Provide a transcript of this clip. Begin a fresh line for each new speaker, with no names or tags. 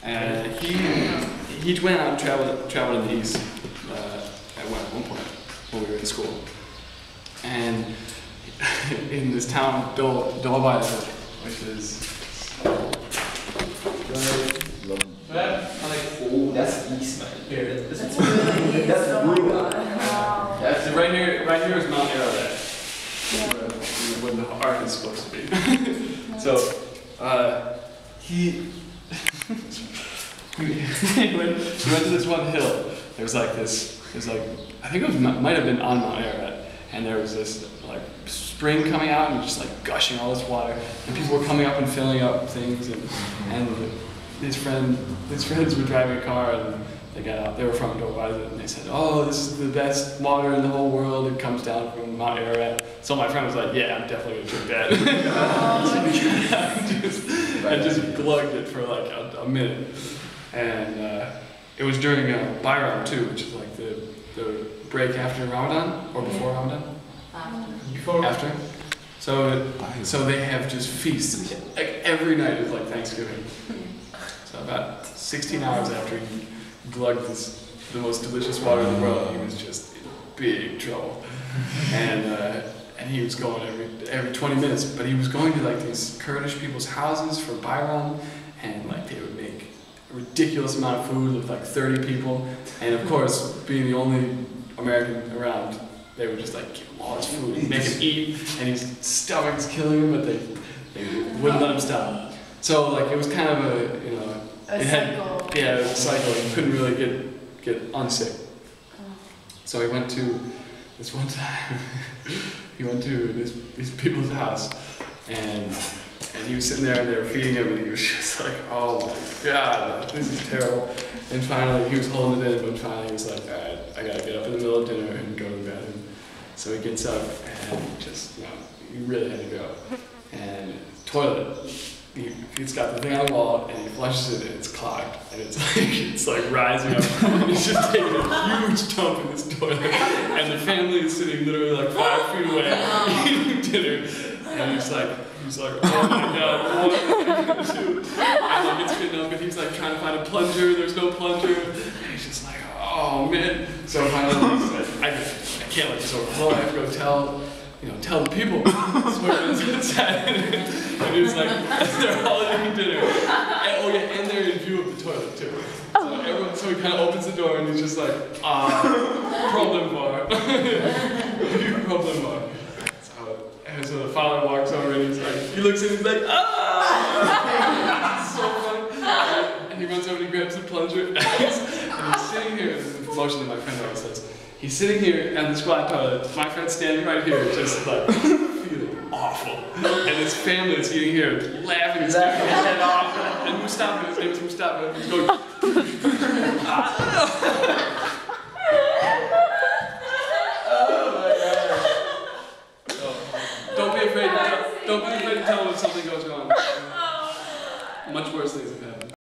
And he went out and traveled in the East at one point when we were in school. And in this town, Dolabaya, which is
oh, that's East, man.
here.
That's brutal.
That's right here is Mount Ararat, where the ark is supposed to be. So he went to this one hill. There was like I think it might have been on Mount Ararat, and there was this like spring coming out and just like gushing all this water, and people were coming up and filling up things, and his friends were driving a car, and they got out. They were from Dolabaya, and they said, "Oh, this is the best water in the whole world. It comes down from Mount Ararat." So my friend was like, "Yeah, I'm definitely gonna drink that." I just glugged it for like a minute, and it was during Bayram too, which is like the break after Ramadan or before Ramadan. After. So they have just feasts like every night is like Thanksgiving. So about 16 hours after he glugged the most delicious water in the world, he was just in big trouble. And he was going every 20 minutes, but he was going to like these Kurdish people's houses for Bayram, and like they would make a ridiculous amount of food with like 30 people, and of course, being the only American around, they would just like give him all his food and make him eat, and his stomach's killing him, but they wouldn't let him stop. So like it was kind of a cycle. It was a cycle. He couldn't really get unsick. So he went to this one time. He went to these people's house, and he was sitting there, and they were feeding him, and he was just like, "Oh my God, this is terrible." And finally, he was holding it in, but finally he was like, "All right, I gotta get up in the middle of dinner and go to bed." And so he gets up, and just, he really had to go. And toilet, he's got the thing on the wall, and he flushes it, and it's clogged, and it's like rising up. And he's just taking a huge dump in this toilet, and the family is sitting literally like 5 feet away eating dinner, and he's like, "Oh my God, what am I gonna do?" And like it's getting up, and he's like trying to find a plunger. There's no plunger, and he's just like, "Oh man." So finally he's like, I can't let this overflow. I have to go tell the people. So he goes inside, and he's like, they're all eating dinner. And they're in view of the toilet too. So he kind of opens the door, and he's just like, problem bar. Problem bar. And so the father walks over, and he looks in, and he's like, It's so fun. And he runs over and he grabs the plunger, and he's sitting here, this is the motion that my friend always says. He's sitting here at the squat toilet, my friend's standing right here, just like, feeling awful. And his family is eating here, laughing and screaming his head off. And Mustafa, his name is Mustafa, he's going, Don't be afraid to tell when something goes wrong. Much worse things have happened.